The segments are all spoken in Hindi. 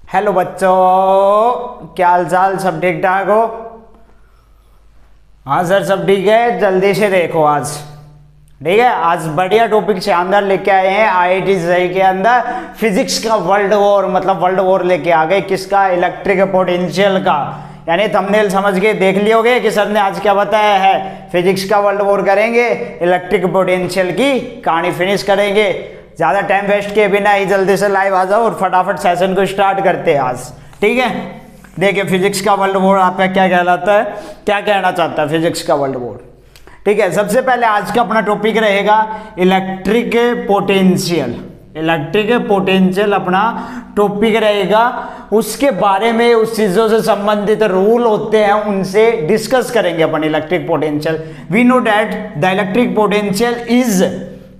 हेलो बच्चों, क्या हाल चाल? सब ठीक ठाक हो? हाँ सर, सब ठीक है। जल्दी से देखो, आज ठीक है, आज बढ़िया टॉपिक शानदार लेके आए हैं आईआईटी जेईई के अंदर। फिजिक्स का वर्ल्ड वॉर, मतलब वर्ल्ड वॉर लेके आ गए। किसका? इलेक्ट्रिक पोटेंशियल का। यानी थंबनेल समझ के देख लियोगे कि सर ने आज क्या बताया है। फिजिक्स का वर्ल्ड वॉर करेंगे, इलेक्ट्रिक पोटेंशियल की कहानी फिनिश करेंगे। ज्यादा टाइम वेस्ट किए बिना ही जल्दी से लाइव आ जाओ और फटाफट सेशन को स्टार्ट करते हैं आज, ठीक है। देखिए फिजिक्स का वर्ल्ड वॉर आपका क्या कहलाता है, क्या कहना चाहता है फिजिक्स का वर्ल्ड वॉर, ठीक है। सबसे पहले आज का अपना टॉपिक रहेगा इलेक्ट्रिक पोटेंशियल। इलेक्ट्रिक पोटेंशियल अपना टॉपिक रहेगा। उसके बारे में, उस चीजों से संबंधित रूल होते हैं उनसे डिस्कस करेंगे अपन electric potential. We know that the electric potential is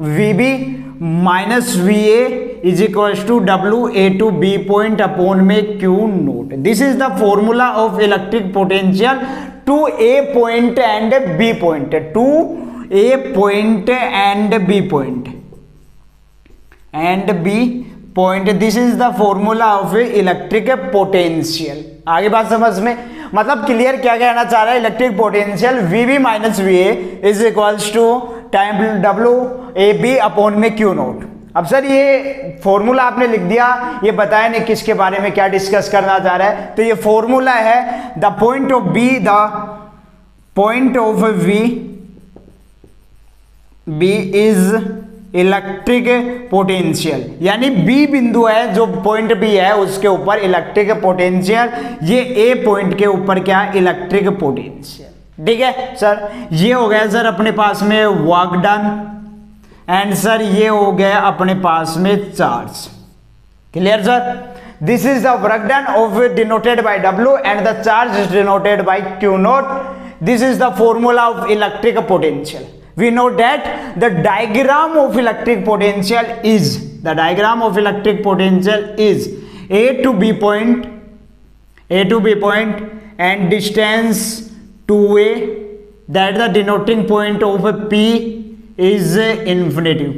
VB minus V A is equal to W A to B point upon में Q nought. This is the formula of electric potential to A point and B point, to A point and B point and B point. This is the formula of electric potential. आगे बात समझ में, मतलब क्लियर क्या कहना चाह रहा है। Electric potential V B minus V A is equals to time W A B upon में क्यू नोट। अब सर ये फॉर्मूला आपने लिख दिया, ये बताया नहीं किसके बारे में क्या डिस्कस करना चाह रहा है। तो ये फॉर्मूला है the point of B, the point of B is electric potential. यानी बी बिंदु है, जो पॉइंट बी है उसके ऊपर इलेक्ट्रिक पोटेंशियल, ये ए पॉइंट के ऊपर क्या? इलेक्ट्रिक पोटेंशियल, ठीक है सर। ये हो गया सर अपने पास में वर्क डन, एंड सर ये हो गया अपने पास में charge. Clear sir? This is the work done of denoted by W and the charge is denoted by Q not. This is the formula of electric potential. We know that the diagram of electric potential is, the diagram of electric potential is A to B point, A to B point and distance 2a, that the denoting point of P is infinitive,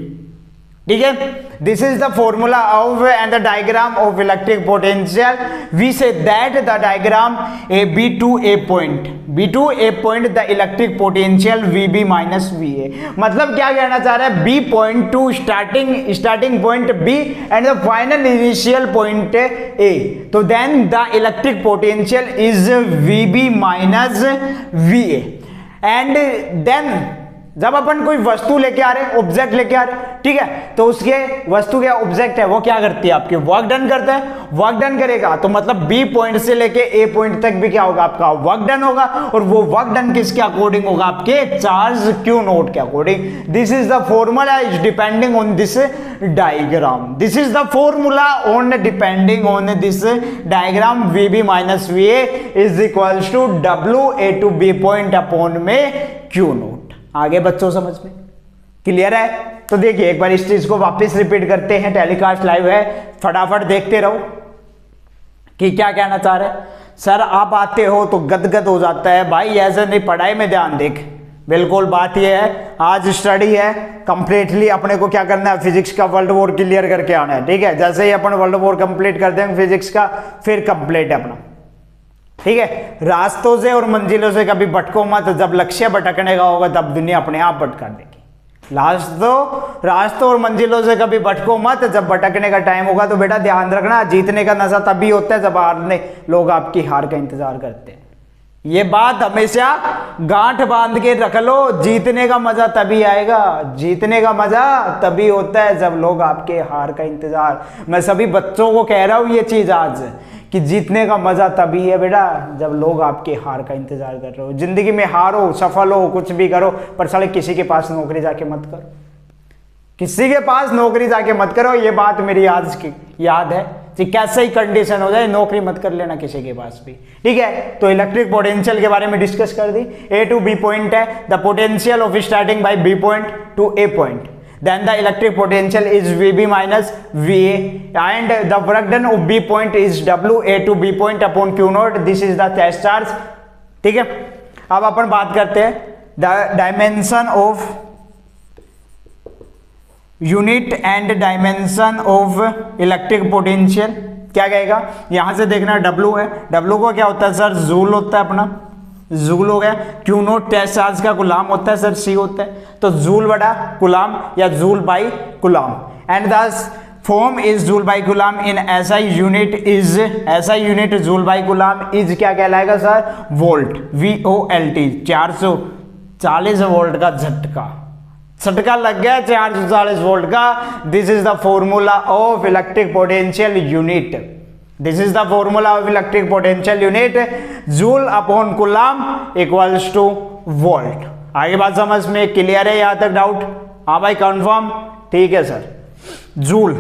ठीक है। This is the formula of and the diagram of electric potential. We say that the diagram a B to A point, B to A point the electric potential VB minus VA। मतलब क्या कहना चाह रहा है? B point to starting point B and the final initial point A। तो then the electric potential is VB minus VA। and then जब अपन कोई वस्तु लेके आ रहे, ऑब्जेक्ट लेके आ रहे, ठीक है, तो उसके वस्तु के ऑब्जेक्ट है वो क्या करती है? आपके वर्क डन करता है। वर्क डन करेगा तो मतलब बी पॉइंट से लेके ए पॉइंट तक भी क्या होगा? आपका वर्क डन होगा। और वो वर्क डन किसके अकॉर्डिंग होगा? आपके चार्ज क्यू नोट के according. This is the formula is depending on this diagram. This is the formula on depending on this diagram. V B minus V A is equal to W A to B point upon में क्यू नोट। आगे बच्चों समझ में क्लियर है? तो देखिए एक बार इस चीज को वापस रिपीट करते हैं। टेलीकास्ट लाइव है, फटाफट देखते रहो कि क्या कहना चाह रहे हैं। सर आप आते हो तो गदगद हो जाता है भाई, ऐसे नहीं, पढ़ाई में ध्यान देख। बिल्कुल बात यह है, आज स्टडी है कंप्लीटली। अपने को क्या करना है? फिजिक्स का वर्ल्ड वॉर क्लियर करके आना है, ठीक है। जैसे ही अपन वर्ल्ड वॉर कंप्लीट कर देंगे फिजिक्स का, फिर कंप्लीट है अपना, ठीक है। रास्तों से और मंजिलों से कभी भटको मत। जब लक्ष्य भटकने का होगा तब दुनिया अपने आप भटका देगी। रास्तों और मंजिलों से कभी भटको मत। जब भटकने का टाइम होगा तो बेटा ध्यान रखना, जीतने का नशा तभी होता है जब हारने लोग आपकी हार का इंतजार करते हैं। ये बात हमेशा गांठ बांध के रख लो। जीतने का मजा तभी आएगा, जीतने का मजा तभी होता है जब लोग आपके हार का इंतजार। मैं सभी बच्चों को कह रहा हूं ये चीज आज, कि जीतने का मजा तभी है बेटा जब लोग आपके हार का इंतजार कर रहे हो। जिंदगी में हारो, सफल हो, कुछ भी करो, पर साले किसी के पास नौकरी जाके मत करो, किसी के पास नौकरी जाके मत करो। ये बात मेरी आज की याद है कि कैसे ही कंडीशन हो जाए नौकरी मत कर लेना किसी के पास भी, ठीक है। तो इलेक्ट्रिक पोटेंशियल के बारे में डिस्कस कर दी। ए टू बी पॉइंट है, the potential of starting by B point to A point, then the electric potential is VB minus VA and the work done of B point is W A to B point upon Q naught. This is the test charge, ठीक है। अब अपन बात करते हैं the dimension of unit and dimension of electric potential। क्या कहेगा, यहां से देखना W है, W को क्या होता है सर, जूल होता है अपना, जूल हो गया। क्यू नोट टेस्ट चार्ज का गुलाम होता है सर, C होता है, तो जूल बटा गुलाम या जूल बाई गुलाम। एंड दस फॉर्म इज जूल बाई गुलाम इन ऐसा यूनिट इज, ऐसा unit joule by Ghulam is क्या कहलाएगा सर, वोल्ट, VOLT। 440 वोल्ट का झटका लग गया 440 वोल्ट का। This is the formula of electric potential unit, this is the formula of electric potential unit, joule upon coulomb equals two volt. आगे बात समझ में क्लियर है, यहां तक डाउट? हाँ भाई कंफर्म, ठीक है सर। जूल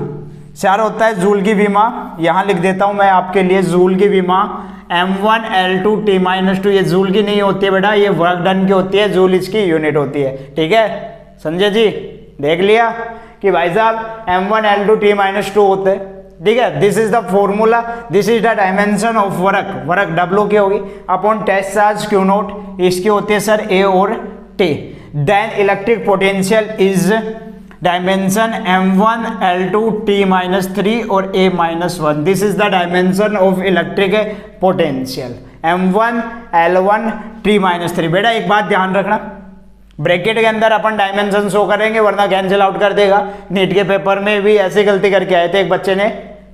सर होता है जूल की विमा, यहां लिख देता हूं मैं आपके लिए, जूल की विमा M1L2T-2, ये जूल की नहीं होती है बेटा, ये वर्क डन की होती है, जूल इसकी यूनिट होती है, ठीक है संजय जी, देख लिया कि भाई साहब M1L2T-2 होते हैं, ठीक है। This is the formula, this is the dimension of work W की होगी upon test charge Q naught, इसकी होती है सर A और T। Then electric potential is dimension M1L2T-3 और A-1, this is the dimension of electric potential M1L1T-3। बेटा एक बात ध्यान रखना, ब्रैकेट के अंदर अपन डायमेंशन शो करेंगे वरना कैंसिल आउट कर देगा। नीट के पेपर में भी ऐसी गलती करके आए थे एक बच्चे ने,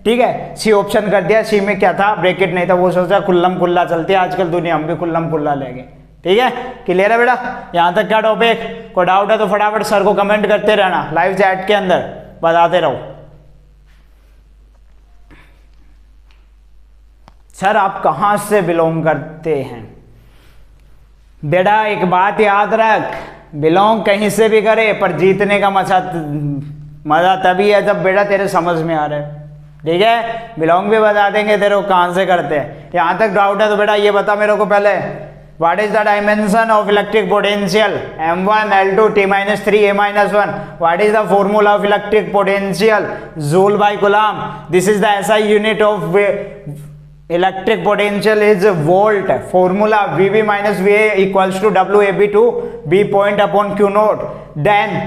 ठीक है, C ऑप्शन कर दिया, C में क्या था, ब्रैकेट नहीं था, वो सोचा कुल्लम कुल्ला चलती है आजकल दुनिया, हम भी कुल्लम कुल्ला लेंगे, ठीक है। क्लियर है बेटा, यहां तक क्या टॉपिक? कोई डाउट है तो फटाफट सर को कमेंट करते रहना, लाइव चैट के अंदर बताते रहो। सर आप कहां से बिलोंग करते हैं? बेटा एक बात याद रख, बिलोंग कहीं से भी करे पर जीतने का मजा तभी है जब बेटा तेरे समझ में आ रहा है, ठीक है। बिलोंग भी बता देंगे तेरे को कहां से करते हैं। यहां तक डाउट है तो बेटा ये बता मेरे को पहले, what is the dimension of electric potential M1L2T-3 A-1, what is the formula of electric potential, joule by coulomb, this is the SI unit of electric potential is volt, formula VB minus VA equals to WAB2 B point upon Q naught, then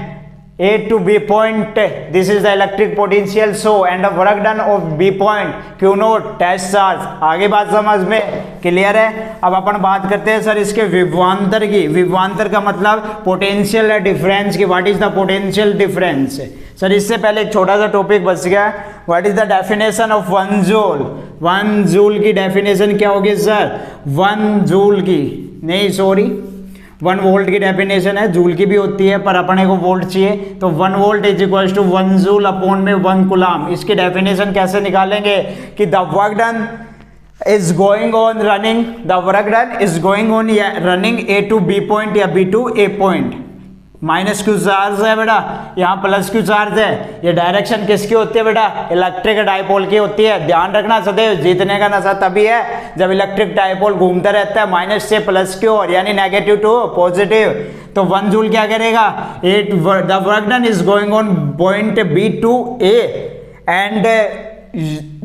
A to B point, this is the electric potential, so and the work done of B point Q naught test charge. आगे बात समझ में क्लियर है? अब अपन बात करते हैं सर इसके विभवांतर की। विभवांतर का मतलब पोटेंशियल डिफरेंस की, what is the potential difference. Sir इससे पहले एक छोटा सा टॉपिक बच गया, what is the definition of 1 joule. 1 joule की डेफिनेशन क्या होगी सर? 1 जूल की नहीं सॉरी 1 वोल्ट की डेफिनेशन है, जूल की भी होती है पर अपने को वोल्ट चाहिए, तो 1 volt is equal to 1 joule upon में 1 कूलम। इसकी डेफिनेशन कैसे निकालेंगे कि the work done is going on running, the work done is going on running A to B point या B to A point. Minus Q charge है बेटा, यहाँ प्लस क्यू चार्ज है, ये डायरेक्शन किसकी होती है बेटा? इलेक्ट्रिक डाइपोल की होती है। ध्यान रखना सदैव, जीतने का नशा तभी है जब इलेक्ट्रिक डाइपोल घूमता रहता है माइनस से प्लस की ओर, यानी नेगेटिव टू पॉजिटिव। तो 1 जूल क्या करेगा? The work done is going on point B to A and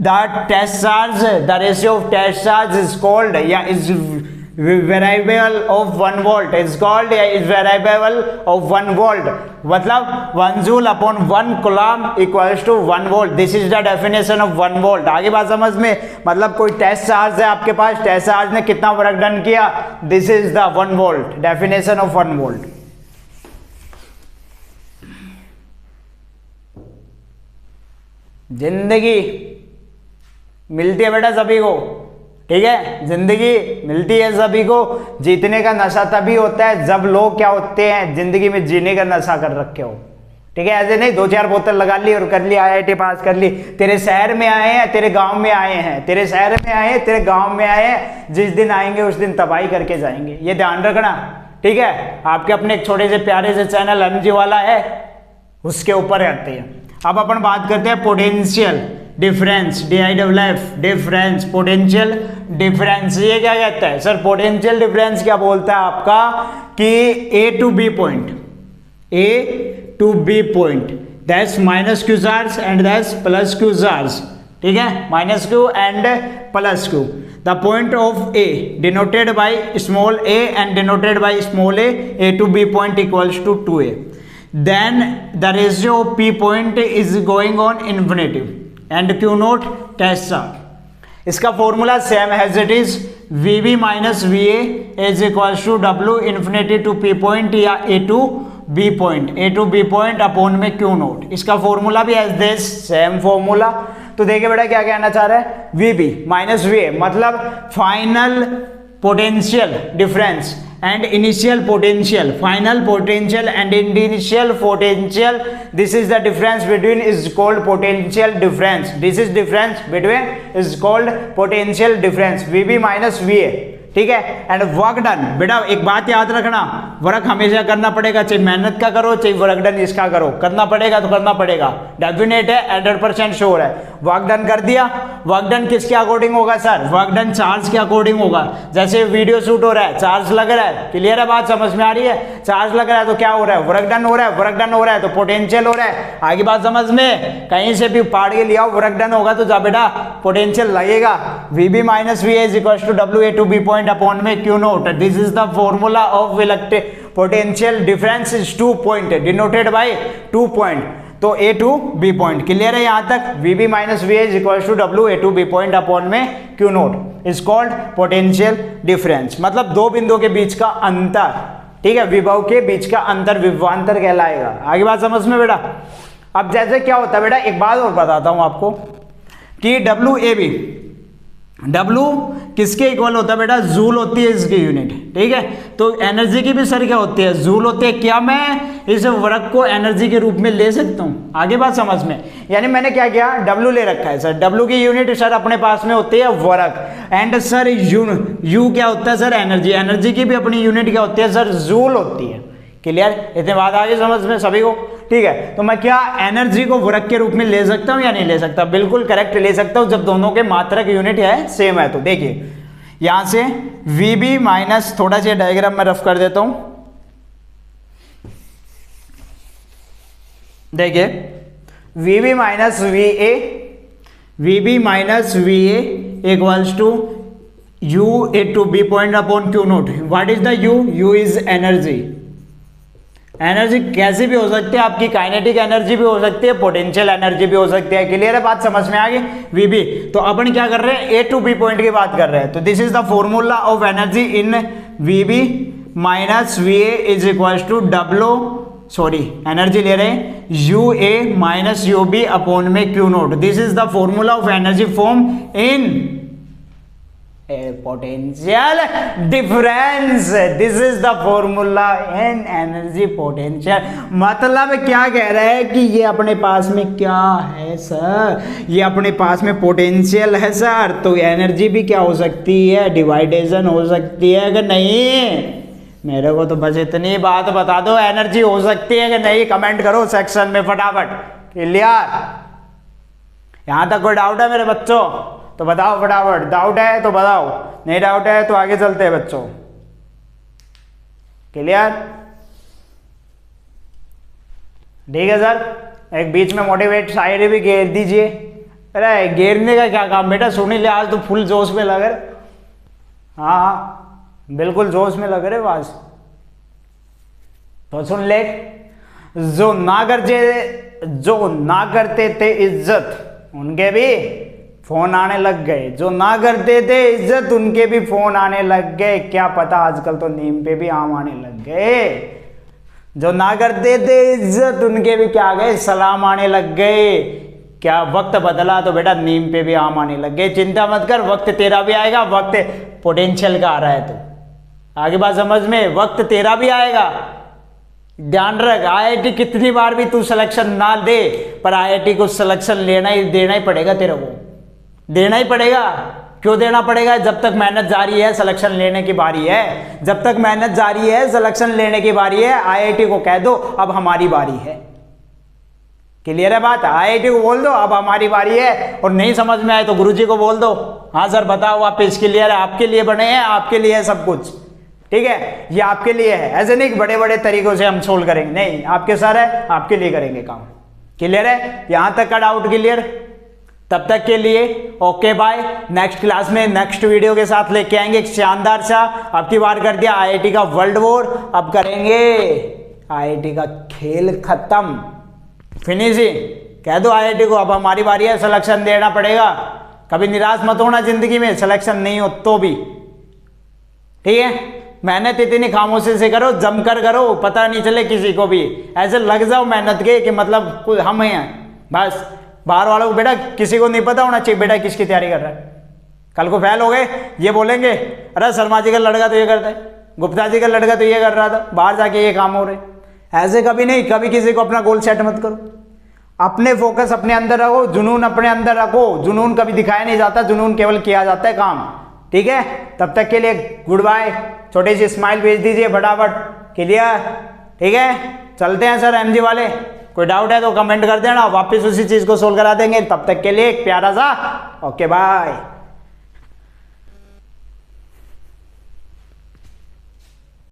the test charge, the ratio of test charge is called या is variable of 1 volt, is called या इज वेरिएबल ऑफ 1 वोल्ट, मतलब 1 joule upon 1 coulomb equals to 1 volt. This is the definition of 1 volt. आगे बात समझ में, मतलब कोई टेस्ट चार्ज है आपके पास, टेस्ट चार्ज ने कितना वर्क डन किया, this is the 1 volt, definition of 1 volt. जिंदगी मिलती है बेटा सभी को, ठीक है, जिंदगी मिलती है सभी को। जीतने का नशा तभी होता है जब लोग क्या होते हैं, जिंदगी में जीने का नशा कर रखे हो, ठीक है। ऐसे नहीं 2-4 बोतल लगा ली और कर ली, IIT पास कर ली। तेरे शहर में आए हैं, तेरे गांव में आए हैं, तेरे शहर में आए हैं, तेरे गांव में आए हैं, जिस दिन आएंगे उस दिन तबाही करके जाएंगे, ये ध्यान रखना, ठीक है। आपके अपने एक छोटे से प्यारे से चैनल MG वाला है, उसके ऊपर रहते हैं। अब अपन बात करते हैं potential difference, DIFF difference, potential difference. ये क्या कहता है सर? पोटेंशियल डिफरेंस क्या बोलता है आपका कि A to B point, A to B point, that's minus Q charge and that's plus Q charge, ठीक है, minus Q and plus Q. The point of A denoted by small a and denoted by small a to B point equals to 2a, then the ratio of P point is going on infinitive, and Q nought कैसा। इसका फॉर्मूला same has it is V B minus V is equal to W infinity to P point या A to B point upon में क्यू नोट। इसका फॉर्मूला भी एज दिस सेम फॉर्मूला। तो देखिए बेटा क्या कहना चाह रहा है, V B minus V A मतलब final potential difference and initial potential, final potential and initial potential, this is the difference between is called potential difference, this is difference between is called potential difference VB minus VA, ठीक है। एंड वर्क डन, बेटा एक बात याद रखना, वर्क हमेशा करना पड़ेगा, चाहे मेहनत का करो चाहे वर्क डन इसका करो, करना पड़ेगा तो करना पड़ेगा, डेफिनेट है, 100% श्योर है। वर्क डन कर दिया, वर्क डन किसके अकॉर्डिंग होगा सर, वर्क डन चार्ज के अकॉर्डिंग होगा। जैसे वीडियो शूट हो रहा है, चार्ज लग रहा है, क्लियर है बात, समझ में आ रही है, चार्ज लग रहा है तो क्या हो रहा है, वर्क डन हो रहा है, वर्क डन हो रहा है तो पोटेंशियल हो रहा है, आगे बात समझ में, कहीं से भी पाड़ के लिया वर्क डन होगा तो जा बेटा पोटेंशियल लगेगा। VB minus VA is equal to WA to B point upon में Q naught, this is the formula of electric potential difference is 2 point denoted by 2 point, तो A to B point, clear है यहां तक। VB minus VA is equal to WA to B point upon में Q naught is called potential difference, मतलब दो बिंदुओं के बीच का अंतर, ठीक है, विभव के बीच का अंतर विभवांतर कहलाएगा। आगे बात समझ में बेटा। अब जैसे क्या होता है बेटा, एक बात और बताता हूं आपको कि WAB, W किसके इक्वल होता है बेटा, जूल होती है इसकी यूनिट, ठीक है। तो एनर्जी की भी सर क्या होती है, जूल होती है। क्या मैं इस वर्क को एनर्जी के रूप में ले सकता हूं, आगे बात समझ में, यानी मैंने क्या किया, W ले रखा है सर, W की यूनिट सर अपने पास में होती है वर्क, एंड सर U क्या होता है सर, एनर्जी, एनर्जी की भी अपनी यूनिट क्या होती है सर, जूल होती है, क्लियर, इतने बात आगे समझ में सभी को, ठीक है। तो मैं क्या एनर्जी को वर्क के रूप में ले सकता हूं या नहीं ले सकता, बिल्कुल करेक्ट ले सकता हूं, जब दोनों के मात्रक यूनिट है सेम है। तो देखिए यहां से VB माइनस, थोड़ा सा डायग्राम में रफ कर देता हूं, देखिए VB minus VA equals to U A to B point upon Q naught. What is the U is energy, energy कैसी भी हो सकती है, आपकी काइनेटिक एनर्जी भी हो सकती है, पोटेंशियल एनर्जी भी हो सकती है, क्लियर है बात, समझ में आ गई। VB, तो अपन क्या कर रहे हैं, A टू B पॉइंट की बात कर रहे हैं, तो this is the formula of energy in VB minus VA is equal to energy ले रहे हैं UA माइनस UB अपॉन में Q naught, this is the formula of energy form in potential difference, this is the formula in energy potential. मतलब क्या कह रहा है कि ये अपने पास में क्या है सर, ये अपने पास में पोटेंशियल है सर, तो एनर्जी भी क्या हो सकती है, डिवाइडेशन हो सकती है कि नहीं, मेरे को तो बस इतनी बात बता दो, एनर्जी हो सकती है कि नहीं, कमेंट करो सेक्शन में फटाफट, क्लियर, यहां तक कोई डाउट है मेरे बच्चों तो बताओ फटाफट, डाउट है तो बताओ, नहीं डाउट है तो आगे चलते हैं बच्चों, क्लियर, ठीक है सर। एक बीच में मोटिवेट शायरी भी घेर दीजिए, अरे घेरने का क्या काम बेटा, सुनी ले, आज तो फुल जोश में लग रहे, हाँ बिल्कुल जोश में लग रहे बाज, तो सुन ले, जो ना करते थे इज्जत उनके भी फोन आने लग गए, जो ना करते थे इज्जत उनके भी फोन आने लग गए, क्या पता आजकल तो नीम पे भी आम आने लग गए, जो ना करते थे इज्जत उनके भी क्या गए, सलाम आने लग गए, क्या वक्त बदला तो बेटा नीम पे भी आम आने लग गए, चिंता मत कर, वक्त तेरा भी आएगा, वक्त पोटेंशियल का आ रहा है, तो आगे बात समझ में, वक्त तेरा भी आएगा, ध्यान रख, IIT कितनी बार भी तू सिलेक्शन ना दे, पर IIT को सिलेक्शन देना ही पड़ेगा, तेरे को देना ही पड़ेगा। क्यों देना पड़ेगा, जब तक मेहनत जारी है सिलेक्शन लेने की बारी है, जब तक मेहनत जारी है सिलेक्शन लेने की बारी है, IIT को कह दो अब हमारी बारी है, क्लियर है बात, IIT को बोल दो अब हमारी बारी है, और नहीं समझ में आए तो गुरुजी को बोल दो, हाँ सर बताओ वापिस, क्लियर है, आपके लिए बने हैं, आपके लिए है सब कुछ, ठीक है, ये आपके लिए है, ऐसे नहीं बड़े बड़े तरीकों से हम सोल्व करेंगे, नहीं, आपके सर है, आपके लिए करेंगे काम, क्लियर है, यहां तक का डाउट क्लियर, तब तक के लिए ओके बाय, नेक्स्ट क्लास में नेक्स्ट वीडियो के साथ लेके आएंगे एक शानदार सा, अब की बार कर दिया IIT का वर्ल्ड वॉर, अब करेंगे IIT का खेल खत्म, फिनिशिंग, कह दो IIT को अब हमारी बारी है, सिलेक्शन देना पड़ेगा। कभी निराश मत होना जिंदगी में, सिलेक्शन नहीं हो तो भी, ठीक है। मेहनत इतनी खामोशी से करो, जमकर करो, पता नहीं चले किसी को भी, ऐसे लग जाओ मेहनत के कि मतलब कोई हम हैं बस। बाहर वालों को बेटा किसी को नहीं पता होना चाहिए बेटा किसकी तैयारी कर रहा है। कल को फेल हो गए ये बोलेंगे अरे शर्मा जी का लड़का तो ये करता है, गुप्ता जी का लड़का तो ये कर रहा था, बाहर जाके ये काम हो रहे। ऐसे कभी नहीं, कभी किसी को अपना गोल सेट मत करो। अपने फोकस अपने अंदर रखो, जुनून अपने अंदर रखो। जुनून कभी दिखाया नहीं जाता, जुनून केवल किया जाता है काम, ठीक है। तब तक के लिए गुड बाय। छोटी सी स्माइल भेज दीजिए फटाफट, क्लियर, ठीक है। चलते हैं सर MG वाले, कोई डाउट है तो कमेंट कर देना, वापस उसी चीज को सोल्व करा देंगे। तब तक के लिए एक प्यारा सा ओके बाय।